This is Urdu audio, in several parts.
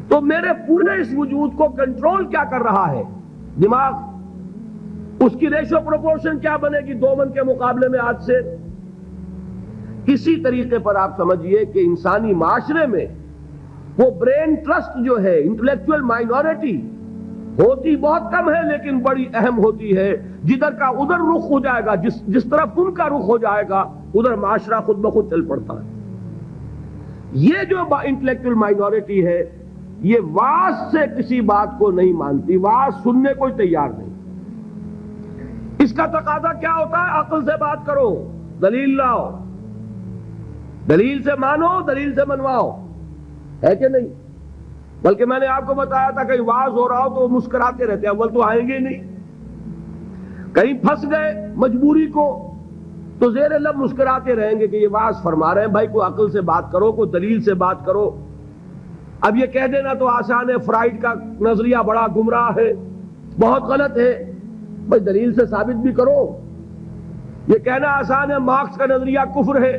تو میرے پورے اس وجود کو کنٹرول کیا کر رہا ہے؟ دماغ. اس کی ریشو پروپورشن کیا بنے گی 2 من کے مقابلے میں آج سے؟ اسی طریقے پر آپ سمجھیے کہ انسانی معاشرے میں وہ برین ٹرسٹ جو ہے، انٹلیکچوئل مائنورٹی ہوتی بہت کم ہے لیکن بڑی اہم ہوتی ہے. جدھر کا ادھر رخ ہو جائے گا، جس طرف ان کا رخ ہو جائے گا ادھر معاشرہ خود بخود چل پڑتا ہے. یہ جو انٹلیکچوئل مائنورٹی ہے یہ واعظ سے کسی بات کو نہیں مانتی، واعظ سننے کو تیار نہیں. اس کا تقاضا کیا ہوتا ہے؟ عقل سے بات کرو، دلیل لاؤ، دلیل سے مانو، دلیل سے منواؤ، ہے کہ نہیں؟ بلکہ میں نے آپ کو بتایا تھا کہیں واعظ ہو رہا ہو تو مسکراتے رہتے ہیں، اول تو آئیں گے نہیں. کہیں پھنس گئے مجبوری کو تو زیر لب مسکراتے رہیں گے کہ یہ واعظ فرما رہے ہیں. بھائی کوئی عقل سے بات کرو، کوئی دلیل سے بات کرو. اب یہ کہہ دینا تو آسان ہے، فرائیڈ کا نظریہ بڑا گمراہ ہے، بہت غلط ہے. بھائی دلیل سے ثابت بھی کرو. یہ کہنا آسان ہے مارکس کا نظریہ کفر ہے،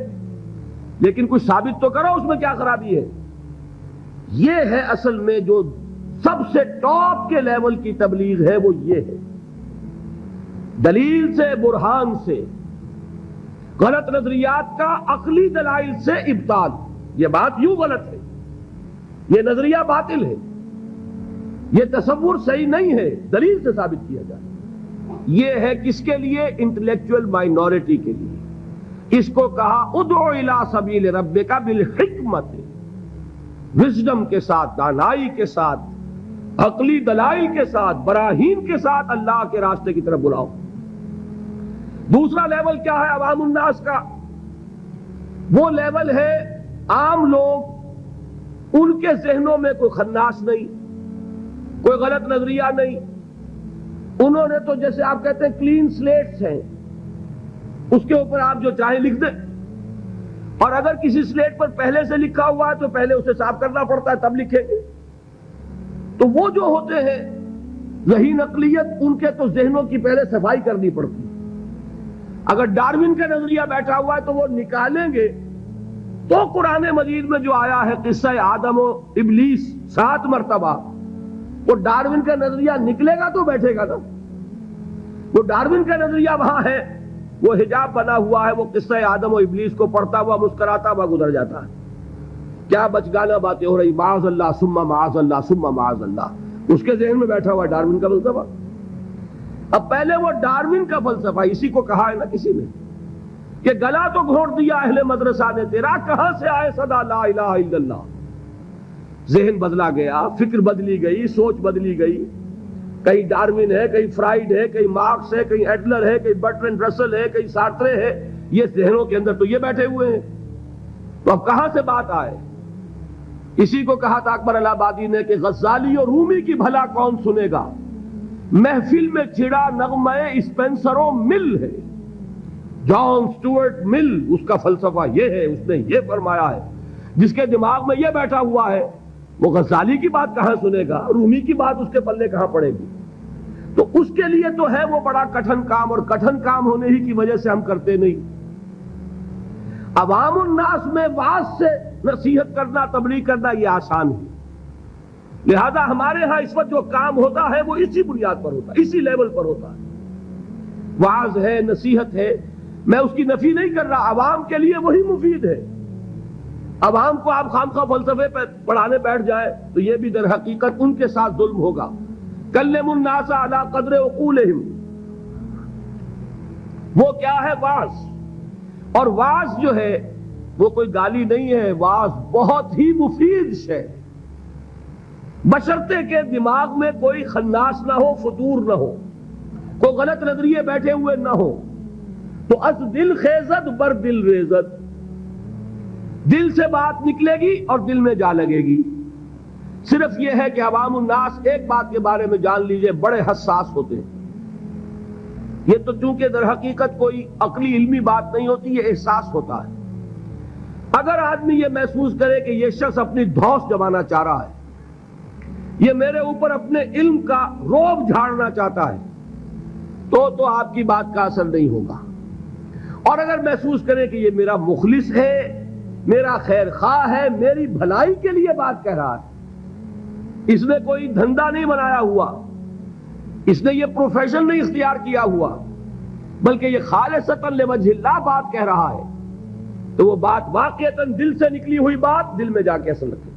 لیکن کچھ ثابت تو کرو، اس میں کیا خرابی ہے؟ یہ ہے اصل میں جو سب سے ٹاپ کے لیول کی تبلیغ ہے، وہ یہ ہے. دلیل سے، برہان سے، غلط نظریات کا عقلی دلائل سے ابطال. یہ بات یوں غلط ہے، یہ نظریہ باطل ہے، یہ تصور صحیح نہیں ہے، دلیل سے ثابت کیا جائے. یہ ہے کس کے لیے؟ انٹلیکچوئل مائنورٹی کے لیے. اس کو کہا ادعو الی سبیل ربک بالحکمت، وزڈم کے ساتھ، دانائی کے ساتھ، عقلی دلائل کے ساتھ، براہین کے ساتھ اللہ کے راستے کی طرف بلاؤ. دوسرا لیول کیا ہے عوام الناس کا؟ وہ لیول ہے عام لوگ، ان کے ذہنوں میں کوئی خناس نہیں، کوئی غلط نظریہ نہیں. انہوں نے تو جیسے آپ کہتے ہیں کلین سلیٹس ہیں، اس کے اوپر آپ جو چاہیں لکھ دیں. اور اگر کسی سلیٹ پر پہلے سے لکھا ہوا ہے تو پہلے اسے صاف کرنا پڑتا ہے تب لکھیں گے. تو وہ جو ہوتے ہیں ذہین اقلیت، ان کے تو ذہنوں کی پہلے صفائی کرنی پڑتی ہے. اگر ڈارون کا نظریہ بیٹھا ہوا ہے تو وہ نکالیں گے تو قرآن مجید میں جو آیا ہے قصہ آدم و ابلیس 7 مرتبہ، وہ ڈارون کا نظریہ نکلے گا تو بیٹھے گا نا. وہ ڈارون کا نظریہ وہاں ہے، وہ حجاب بنا ہوا ہے، وہ قصہ آدم و ابلیس کو پڑھتا ہوا مسکراتا ہوا گزر جاتا ہے. کیا بچگانہ باتیں ہو رہی، معاذ اللہ ثم معاذ اللہ ثم معاذ اللہ. اس کے ذہن میں بیٹھا ہوا ڈارون کا فلسفہ. اب پہلے وہ ڈارون کا فلسفہ، اسی کو کہا ہے نا کسی نے کہ گلا تو گھونٹ دیا اہل مدرسہ نے تیرا، کہاں سے آئے صدا لا الہ الا اللہ. ذہن بدلا گیا، فکر بدلی گئی، سوچ بدلی گئی. کہیں ڈارون ہے، کہیں فرائیڈ ہے، کہیں مارکس ہے، کہیں ایڈلر ہے، کہیں برٹرینڈ رسل ہے، کہیں سارترے ہے. یہ ذہنوں کے اندر تو یہ بیٹھے ہوئے ہیں. تو اب کہاں سے بات آئے؟ اسی کو کہا تھا اکبر الہ آبادی نے کہ غزالی اور رومی کی بھلا کون سنے گا، محفل میں چھڑا نغمہ اسپینسر و مل ہے. جان سٹورٹ مل، اس کا فلسفہ یہ ہے، اس نے یہ فرمایا ہے. جس کے دماغ میں یہ بیٹھا ہوا ہے وہ غزالی کی بات کہاں سنے گا، رومی کی بات اس کے پلے کہاں پڑے گی. تو اس کے لیے تو ہے وہ بڑا کٹھن کام، اور کٹھن کام ہونے ہی کی وجہ سے ہم کرتے نہیں. عوام الناس میں واعظ سے نصیحت کرنا، تبلیغ کرنا یہ آسان ہے. لہذا ہمارے ہاں اس وقت جو کام ہوتا ہے وہ اسی بنیاد پر ہوتا ہے، اسی لیول پر ہوتا ہے. واعظ ہے، نصیحت ہے، میں اس کی نفی نہیں کر رہا، عوام کے لیے وہی مفید ہے. عوام کو آپ خامخواہ فلسفے پہ پڑھانے بیٹھ جائے تو یہ بھی در حقیقت ان کے ساتھ ظلم ہوگا. کلم الناس علی قدر عقولہم، وہ کیا ہے؟ واعظ. اور واعظ جو ہے وہ کوئی گالی نہیں ہے، واعظ بہت ہی مفید شے، بشرطے کہ دماغ میں کوئی خناس نہ ہو، فطور نہ ہو، کوئی غلط نظریے بیٹھے ہوئے نہ ہو. تو از دل خیزد بر دل ریزد، دل سے بات نکلے گی اور دل میں جا لگے گی. صرف یہ ہے کہ عوام الناس ایک بات کے بارے میں جان لیجئے، بڑے حساس ہوتے ہیں. یہ تو چونکہ در حقیقت کوئی عقلی علمی بات نہیں ہوتی، یہ احساس ہوتا ہے. اگر آدمی یہ محسوس کرے کہ یہ شخص اپنی دھوس جمانا چاہ رہا ہے، یہ میرے اوپر اپنے علم کا روب جھاڑنا چاہتا ہے، تو آپ کی بات کا اثر نہیں ہوگا. اور اگر محسوس کرے کہ یہ میرا مخلص ہے، میرا خیر خواہ ہے، میری بھلائی کے لیے بات کہہ رہا ہے، اس نے کوئی دھندا نہیں بنایا ہوا، اس نے یہ پروفیشن نہیں اختیار کیا ہوا، بلکہ یہ خالصتاً لوجہ اللہ بات کہہ رہا ہے، تو وہ بات واقعتاً دل سے نکلی ہوئی بات دل میں جا کے اثر رکھے۔